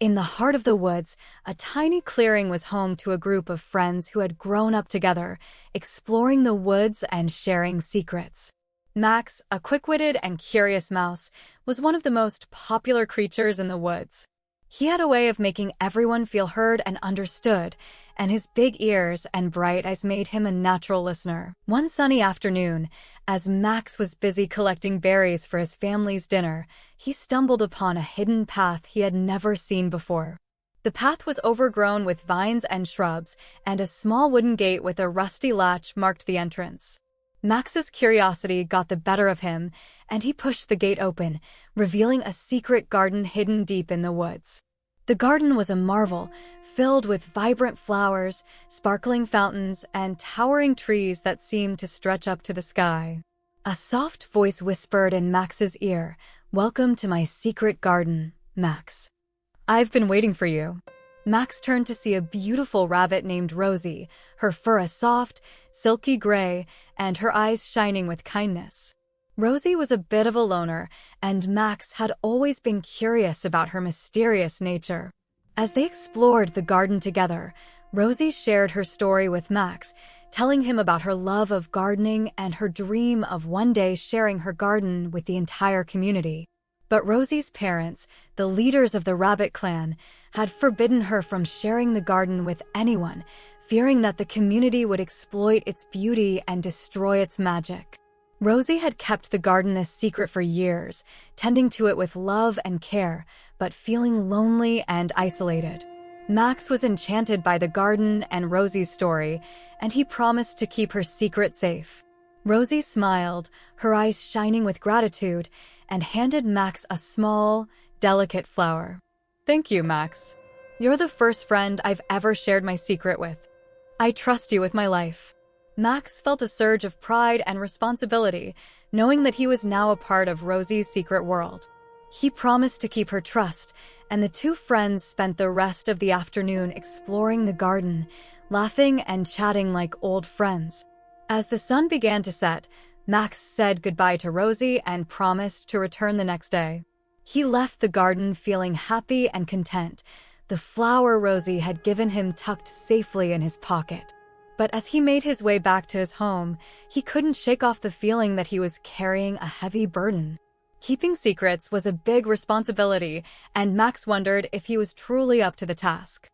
In the heart of the woods, a tiny clearing was home to a group of friends who had grown up together, exploring the woods and sharing secrets. Max, a quick-witted and curious mouse, was one of the most popular creatures in the woods. He had a way of making everyone feel heard and understood, and his big ears and bright eyes made him a natural listener. One sunny afternoon, as Max was busy collecting berries for his family's dinner, he stumbled upon a hidden path he had never seen before. The path was overgrown with vines and shrubs, and a small wooden gate with a rusty latch marked the entrance. Max's curiosity got the better of him, and he pushed the gate open, revealing a secret garden hidden deep in the woods. The garden was a marvel, filled with vibrant flowers, sparkling fountains, and towering trees that seemed to stretch up to the sky. A soft voice whispered in Max's ear, "Welcome to my secret garden, Max. I've been waiting for you." Max turned to see a beautiful rabbit named Rosie, her fur a soft, silky gray, and her eyes shining with kindness. Rosie was a bit of a loner, and Max had always been curious about her mysterious nature. As they explored the garden together, Rosie shared her story with Max, telling him about her love of gardening and her dream of one day sharing her garden with the entire community. But Rosie's parents, the leaders of the rabbit clan, had forbidden her from sharing the garden with anyone, fearing that the community would exploit its beauty and destroy its magic. Rosie had kept the garden a secret for years, tending to it with love and care, but feeling lonely and isolated. Max was enchanted by the garden and Rosie's story, and he promised to keep her secret safe. Rosie smiled, her eyes shining with gratitude, and handed Max a small, delicate flower. "Thank you, Max. You're the first friend I've ever shared my secret with. I trust you with my life." Max felt a surge of pride and responsibility, knowing that he was now a part of Rosie's secret world. He promised to keep her trust, and the two friends spent the rest of the afternoon exploring the garden, laughing and chatting like old friends. As the sun began to set, Max said goodbye to Rosie and promised to return the next day. He left the garden feeling happy and content, the flower Rosie had given him tucked safely in his pocket. But as he made his way back to his home, he couldn't shake off the feeling that he was carrying a heavy burden. Keeping secrets was a big responsibility, and Max wondered if he was truly up to the task.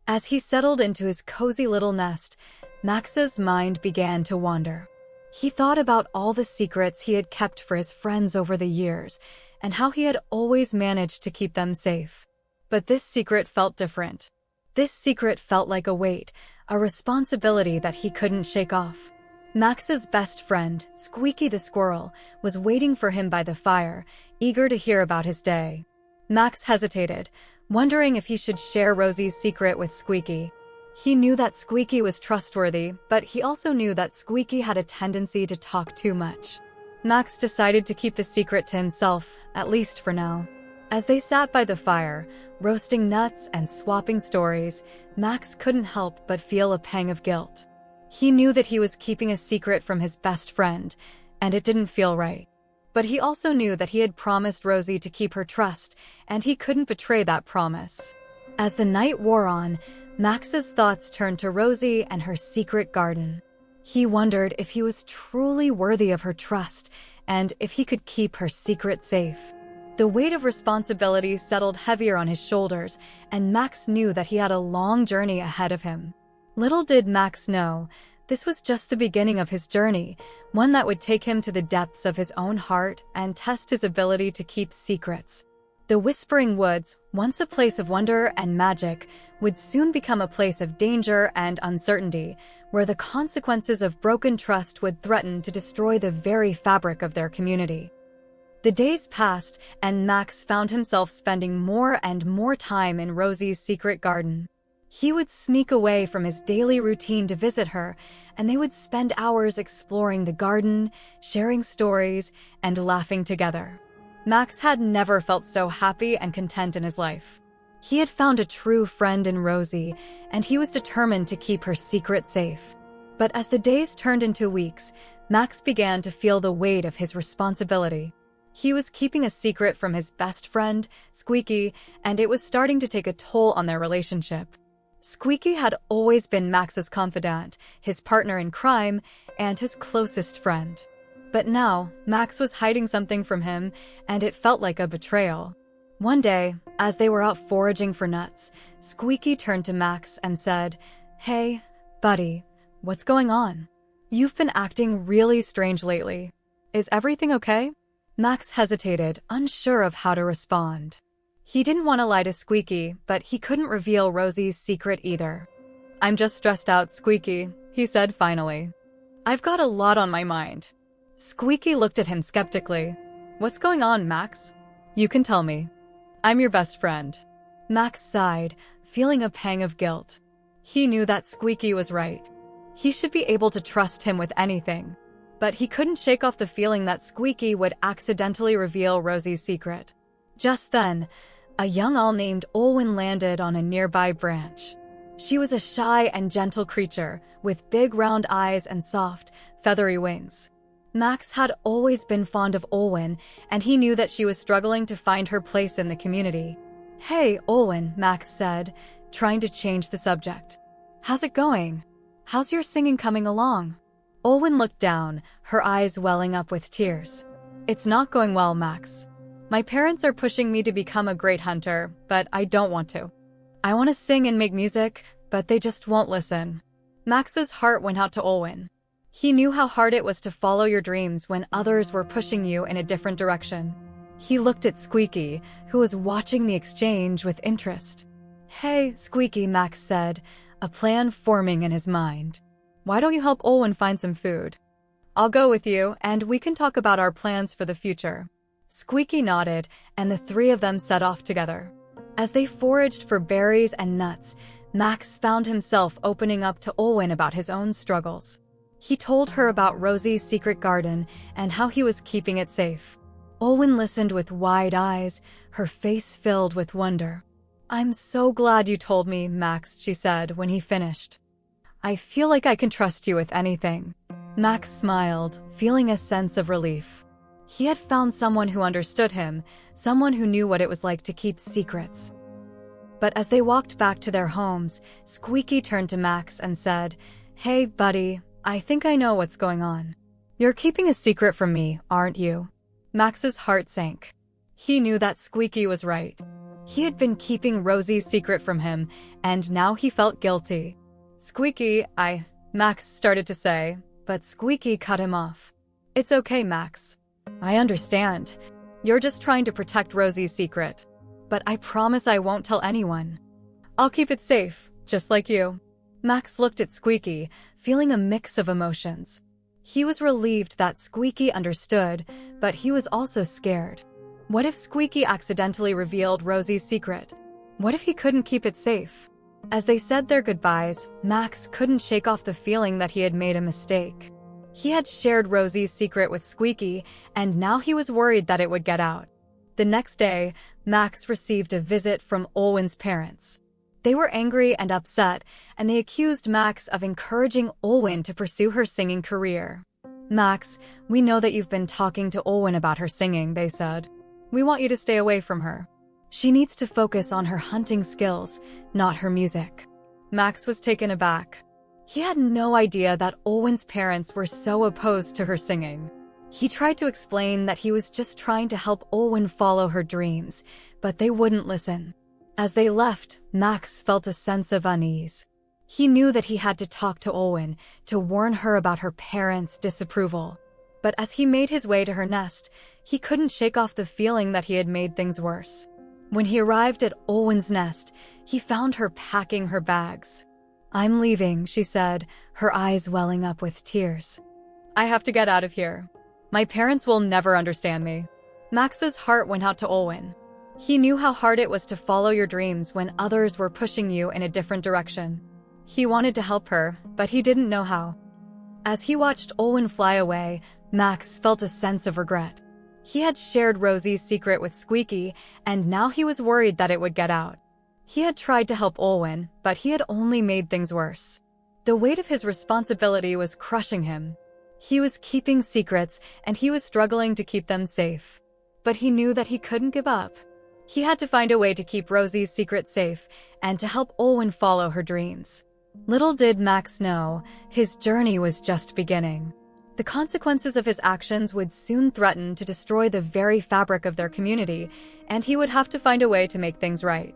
As he settled into his cozy little nest, Max's mind began to wander. He thought about all the secrets he had kept for his friends over the years, and how he had always managed to keep them safe. But this secret felt different. This secret felt like a weight, a responsibility that he couldn't shake off. Max's best friend, Squeaky the squirrel, was waiting for him by the fire, eager to hear about his day. Max hesitated, wondering if he should share Rosie's secret with Squeaky. He knew that Squeaky was trustworthy, but he also knew that Squeaky had a tendency to talk too much. Max decided to keep the secret to himself, at least for now. As they sat by the fire, roasting nuts and swapping stories, Max couldn't help but feel a pang of guilt. He knew that he was keeping a secret from his best friend, and it didn't feel right. But he also knew that he had promised Rosie to keep her trust, and he couldn't betray that promise. As the night wore on, Max's thoughts turned to Rosie and her secret garden. He wondered if he was truly worthy of her trust, and if he could keep her secret safe. The weight of responsibility settled heavier on his shoulders, and Max knew that he had a long journey ahead of him. Little did Max know, this was just the beginning of his journey, one that would take him to the depths of his own heart and test his ability to keep secrets. The Whispering Woods, once a place of wonder and magic, would soon become a place of danger and uncertainty, where the consequences of broken trust would threaten to destroy the very fabric of their community. The days passed, and Max found himself spending more and more time in Rosie's secret garden. He would sneak away from his daily routine to visit her, and they would spend hours exploring the garden, sharing stories, and laughing together. Max had never felt so happy and content in his life. He had found a true friend in Rosie, and he was determined to keep her secret safe. But as the days turned into weeks, Max began to feel the weight of his responsibility. He was keeping a secret from his best friend, Squeaky, and it was starting to take a toll on their relationship. Squeaky had always been Max's confidant, his partner in crime, and his closest friend. But now, Max was hiding something from him, and it felt like a betrayal. One day, as they were out foraging for nuts, Squeaky turned to Max and said, "Hey, buddy, what's going on? You've been acting really strange lately. Is everything okay?" Max hesitated, unsure of how to respond. He didn't want to lie to Squeaky, but he couldn't reveal Rosie's secret either. "I'm just stressed out, Squeaky," he said finally. "I've got a lot on my mind." Squeaky looked at him skeptically. "What's going on, Max? You can tell me. I'm your best friend." Max sighed, feeling a pang of guilt. He knew that Squeaky was right. He should be able to trust him with anything. But he couldn't shake off the feeling that Squeaky would accidentally reveal Rosie's secret. Just then, a young owl named Olwen landed on a nearby branch. She was a shy and gentle creature, with big round eyes and soft, feathery wings. Max had always been fond of Olwen, and he knew that she was struggling to find her place in the community. "Hey, Olwen," Max said, trying to change the subject. "How's it going? How's your singing coming along?" Olwen looked down, her eyes welling up with tears. "It's not going well, Max. My parents are pushing me to become a great hunter, but I don't want to. I want to sing and make music, but they just won't listen." Max's heart went out to Olwen. He knew how hard it was to follow your dreams when others were pushing you in a different direction. He looked at Squeaky, who was watching the exchange with interest. "Hey, Squeaky," Max said, a plan forming in his mind. "Why don't you help Olwen find some food? I'll go with you, and we can talk about our plans for the future." Squeaky nodded, and the three of them set off together. As they foraged for berries and nuts, Max found himself opening up to Olwen about his own struggles. He told her about Rosie's secret garden and how he was keeping it safe. Olwen listened with wide eyes, her face filled with wonder. "I'm so glad you told me, Max," she said when he finished. "I feel like I can trust you with anything." Max smiled, feeling a sense of relief. He had found someone who understood him, someone who knew what it was like to keep secrets. But as they walked back to their homes, Squeaky turned to Max and said, "Hey, buddy, I think I know what's going on. You're keeping a secret from me, aren't you?" Max's heart sank. He knew that Squeaky was right. He had been keeping Rosie's secret from him, and now he felt guilty. Max started to say, but Squeaky cut him off. "It's okay, Max. I understand. You're just trying to protect Rosie's secret. But I promise I won't tell anyone. I'll keep it safe, just like you." Max looked at Squeaky, feeling a mix of emotions. He was relieved that Squeaky understood, but he was also scared. What if Squeaky accidentally revealed Rosie's secret? What if he couldn't keep it safe? As they said their goodbyes, Max couldn't shake off the feeling that he had made a mistake. He had shared Rosie's secret with Squeaky, and now he was worried that it would get out. The next day, Max received a visit from Olwen's parents. They were angry and upset, and they accused Max of encouraging Olwen to pursue her singing career. "Max, we know that you've been talking to Olwen about her singing," they said. "We want you to stay away from her. She needs to focus on her hunting skills, not her music." Max was taken aback. He had no idea that Olwen's parents were so opposed to her singing. He tried to explain that he was just trying to help Olwen follow her dreams, but they wouldn't listen. As they left, Max felt a sense of unease. He knew that he had to talk to Olwen, to warn her about her parents' disapproval. But as he made his way to her nest, he couldn't shake off the feeling that he had made things worse. When he arrived at Olwen's nest, he found her packing her bags. "I'm leaving," she said, her eyes welling up with tears. "I have to get out of here. My parents will never understand me." Max's heart went out to Olwen. He knew how hard it was to follow your dreams when others were pushing you in a different direction. He wanted to help her, but he didn't know how. As he watched Olwen fly away, Max felt a sense of regret. He had shared Rosie's secret with Squeaky, and now he was worried that it would get out. He had tried to help Olwen, but he had only made things worse. The weight of his responsibility was crushing him. He was keeping secrets, and he was struggling to keep them safe. but he knew that he couldn't give up. He had to find a way to keep Rosie's secret safe and to help Olwen follow her dreams. Little did Max know, his journey was just beginning. The consequences of his actions would soon threaten to destroy the very fabric of their community, and he would have to find a way to make things right.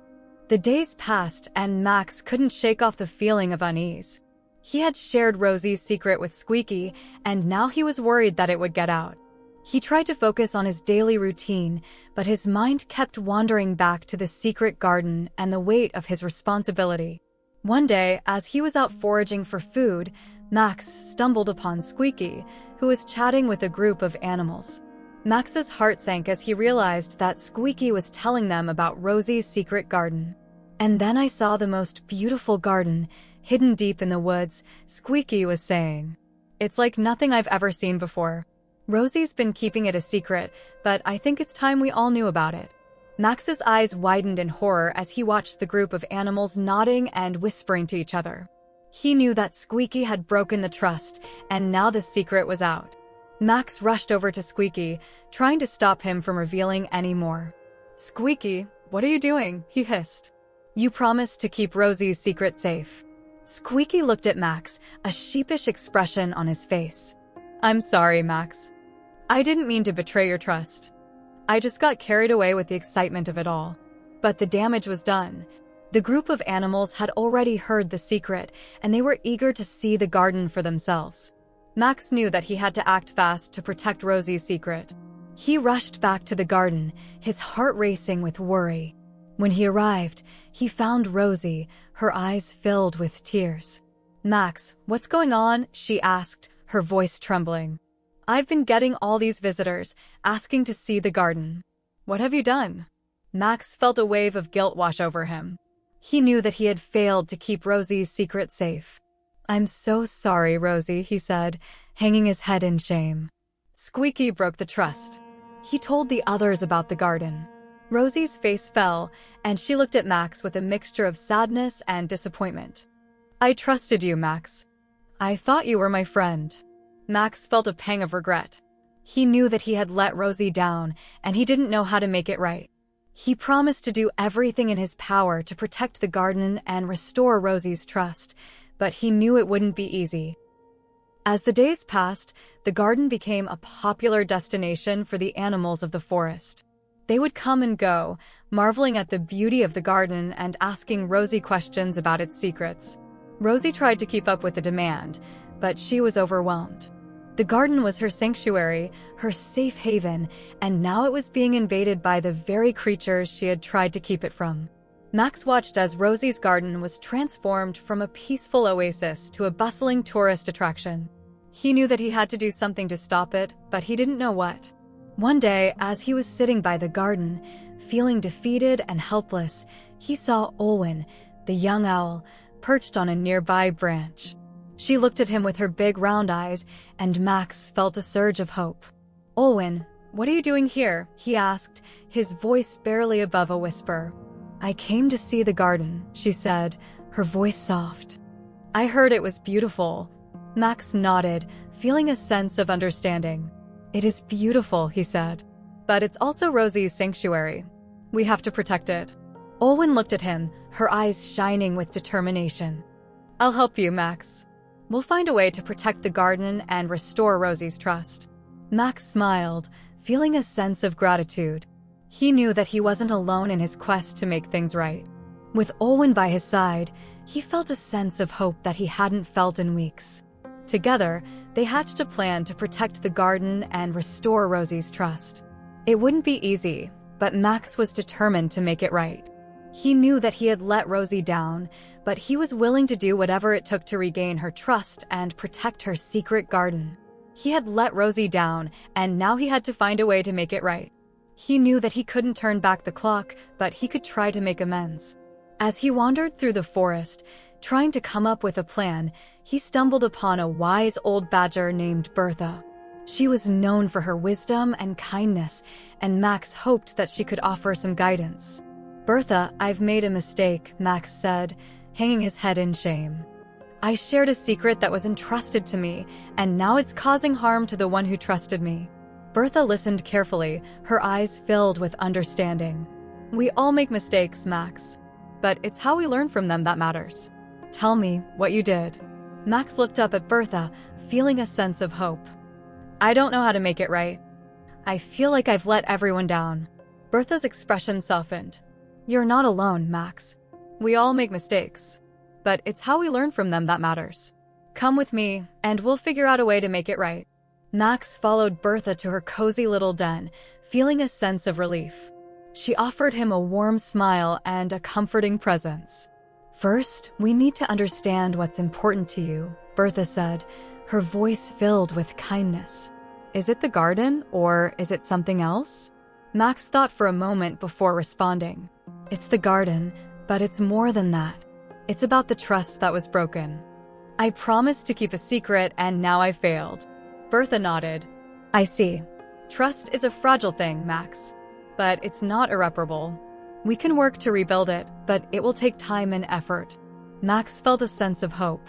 The days passed, and Max couldn't shake off the feeling of unease. He had shared Rosie's secret with Squeaky, and now he was worried that it would get out. He tried to focus on his daily routine, but his mind kept wandering back to the secret garden and the weight of his responsibility. One day, as he was out foraging for food, Max stumbled upon Squeaky, who was chatting with a group of animals. Max's heart sank as he realized that Squeaky was telling them about Rosie's secret garden. "And then I saw the most beautiful garden, hidden deep in the woods," Squeaky was saying. "It's like nothing I've ever seen before. Rosie's been keeping it a secret, but I think it's time we all knew about it." Max's eyes widened in horror as he watched the group of animals nodding and whispering to each other. He knew that Squeaky had broken the trust, and now the secret was out. Max rushed over to Squeaky, trying to stop him from revealing any more. "Squeaky, what are you doing?" he hissed. "You promised to keep Rosie's secret safe." Squeaky looked at Max, a sheepish expression on his face. "I'm sorry, Max. I didn't mean to betray your trust. I just got carried away with the excitement of it all." But the damage was done. The group of animals had already heard the secret, and they were eager to see the garden for themselves. Max knew that he had to act fast to protect Rosie's secret. He rushed back to the garden, his heart racing with worry. When he arrived, he found Rosie, her eyes filled with tears. "Max, what's going on?" she asked, her voice trembling. "I've been getting all these visitors, asking to see the garden. What have you done?" Max felt a wave of guilt wash over him. He knew that he had failed to keep Rosie's secret safe. "I'm so sorry, Rosie," he said, hanging his head in shame. Squeaky broke the trust. He told the others about the garden. Rosie's face fell, and she looked at Max with a mixture of sadness and disappointment. "I trusted you, Max. I thought you were my friend." Max felt a pang of regret. He knew that he had let Rosie down, and he didn't know how to make it right. He promised to do everything in his power to protect the garden and restore Rosie's trust, but he knew it wouldn't be easy. As the days passed, the garden became a popular destination for the animals of the forest. They would come and go, marveling at the beauty of the garden and asking Rosie questions about its secrets. Rosie tried to keep up with the demand, but she was overwhelmed. The garden was her sanctuary, her safe haven, and now it was being invaded by the very creatures she had tried to keep it from. Max watched as Rosie's garden was transformed from a peaceful oasis to a bustling tourist attraction. He knew that he had to do something to stop it, but he didn't know what. One day, as he was sitting by the garden, feeling defeated and helpless, he saw Olwen, the young owl, perched on a nearby branch. She looked at him with her big round eyes, and Max felt a surge of hope. "Olwen, what are you doing here?" he asked, his voice barely above a whisper. "I came to see the garden," she said, her voice soft. "I heard it was beautiful." Max nodded, feeling a sense of understanding. "It is beautiful," he said. "But it's also Rosie's sanctuary. We have to protect it." Olwen looked at him, her eyes shining with determination. "I'll help you, Max. We'll find a way to protect the garden and restore Rosie's trust." Max smiled, feeling a sense of gratitude. He knew that he wasn't alone in his quest to make things right. With Olwen by his side, he felt a sense of hope that he hadn't felt in weeks. Together, they hatched a plan to protect the garden and restore Rosie's trust. It wouldn't be easy, but Max was determined to make it right. He knew that he had let Rosie down, but he was willing to do whatever it took to regain her trust and protect her secret garden. He had let Rosie down, and now he had to find a way to make it right. He knew that he couldn't turn back the clock, but he could try to make amends. As he wandered through the forest, trying to come up with a plan, he stumbled upon a wise old badger named Bertha. She was known for her wisdom and kindness, and Max hoped that she could offer some guidance. "Bertha, I've made a mistake," Max said, hanging his head in shame. "I shared a secret that was entrusted to me, and now it's causing harm to the one who trusted me." Bertha listened carefully, her eyes filled with understanding. We all make mistakes, Max. But it's how we learn from them that matters. Tell me what you did. Max looked up at Bertha, feeling a sense of hope. I don't know how to make it right. I feel like I've let everyone down. Bertha's expression softened. You're not alone, Max. We all make mistakes. But it's how we learn from them that matters. Come with me, and we'll figure out a way to make it right. Max followed Bertha to her cozy little den, feeling a sense of relief. She offered him a warm smile and a comforting presence. First, we need to understand what's important to you, Bertha said, her voice filled with kindness. Is it the garden, or is it something else? Max thought for a moment before responding. It's the garden, but it's more than that. It's about the trust that was broken. I promised to keep a secret, and now I failed. Bertha nodded. I see. Trust is a fragile thing, Max. But it's not irreparable. We can work to rebuild it, but it will take time and effort. Max felt a sense of hope.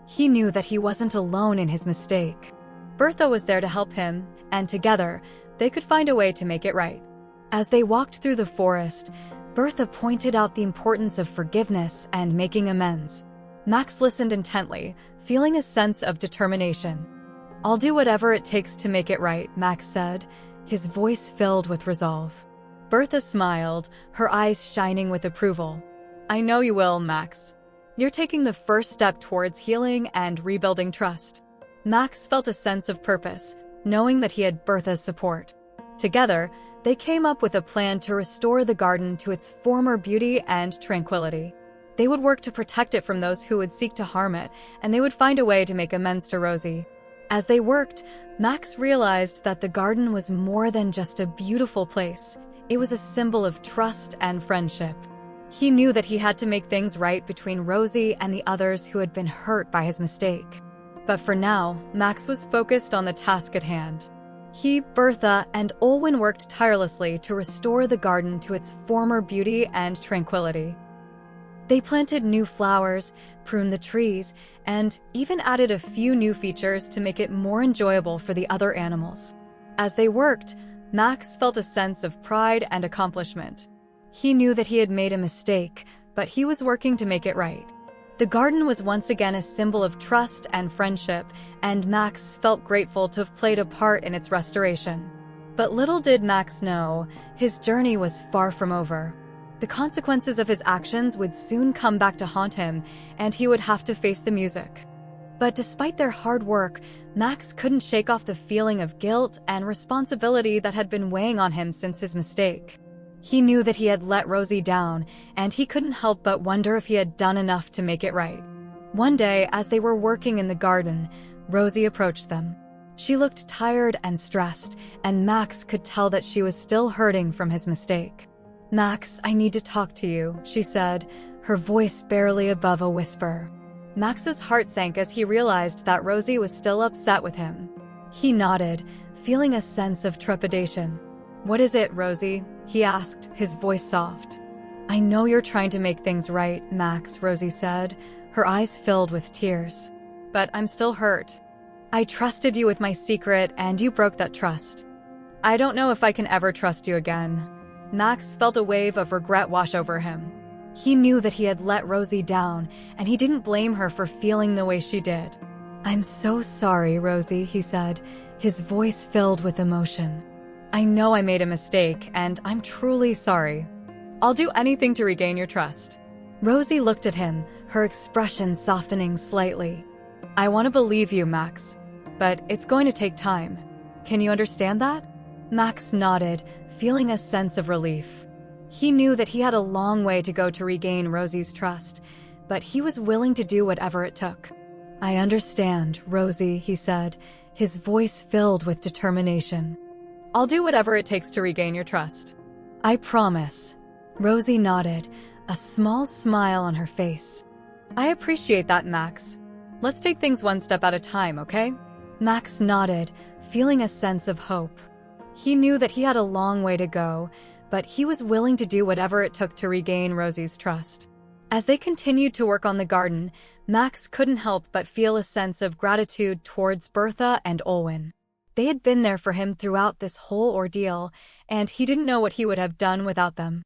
He knew that he wasn't alone in his mistake. Bertha was there to help him, and together, they could find a way to make it right. As they walked through the forest, Bertha pointed out the importance of forgiveness and making amends. Max listened intently, feeling a sense of determination. I'll do whatever it takes to make it right, Max said, his voice filled with resolve. Bertha smiled, her eyes shining with approval. I know you will, Max. You're taking the first step towards healing and rebuilding trust. Max felt a sense of purpose, knowing that he had Bertha's support. Together, they came up with a plan to restore the garden to its former beauty and tranquility. They would work to protect it from those who would seek to harm it, and they would find a way to make amends to Rosie. As they worked, Max realized that the garden was more than just a beautiful place. It was a symbol of trust and friendship. He knew that he had to make things right between Rosie and the others who had been hurt by his mistake. But for now, Max was focused on the task at hand. He, Bertha, and Olwen worked tirelessly to restore the garden to its former beauty and tranquility. They planted new flowers, pruned the trees, and even added a few new features to make it more enjoyable for the other animals. As they worked, Max felt a sense of pride and accomplishment. He knew that he had made a mistake, but he was working to make it right. The garden was once again a symbol of trust and friendship, and Max felt grateful to have played a part in its restoration. But little did Max know, his journey was far from over. The consequences of his actions would soon come back to haunt him, and he would have to face the music. But despite their hard work, Max couldn't shake off the feeling of guilt and responsibility that had been weighing on him since his mistake. He knew that he had let Rosie down, and he couldn't help but wonder if he had done enough to make it right. One day, as they were working in the garden, Rosie approached them. She looked tired and stressed, and Max could tell that she was still hurting from his mistake. Max, I need to talk to you, she said, her voice barely above a whisper. Max's heart sank as he realized that Rosie was still upset with him. He nodded, feeling a sense of trepidation. What is it, Rosie? He asked, his voice soft. I know you're trying to make things right, Max, Rosie said, her eyes filled with tears. But I'm still hurt. I trusted you with my secret, and you broke that trust. I don't know if I can ever trust you again. Max felt a wave of regret wash over him. He knew that he had let Rosie down, and he didn't blame her for feeling the way she did. I'm so sorry, Rosie, he said, his voice filled with emotion. I know I made a mistake, and I'm truly sorry. I'll do anything to regain your trust. Rosie looked at him, her expression softening slightly. I want to believe you, Max, but it's going to take time. Can you understand that? Max nodded, feeling a sense of relief. He knew that he had a long way to go to regain Rosie's trust, but he was willing to do whatever it took. I understand, Rosie, he said, his voice filled with determination. I'll do whatever it takes to regain your trust. I promise. Rosie nodded, a small smile on her face. I appreciate that, Max. Let's take things one step at a time, okay? Max nodded, feeling a sense of hope. He knew that he had a long way to go, but he was willing to do whatever it took to regain Rosie's trust. As they continued to work on the garden, Max couldn't help but feel a sense of gratitude towards Bertha and Olwen. They had been there for him throughout this whole ordeal, and he didn't know what he would have done without them.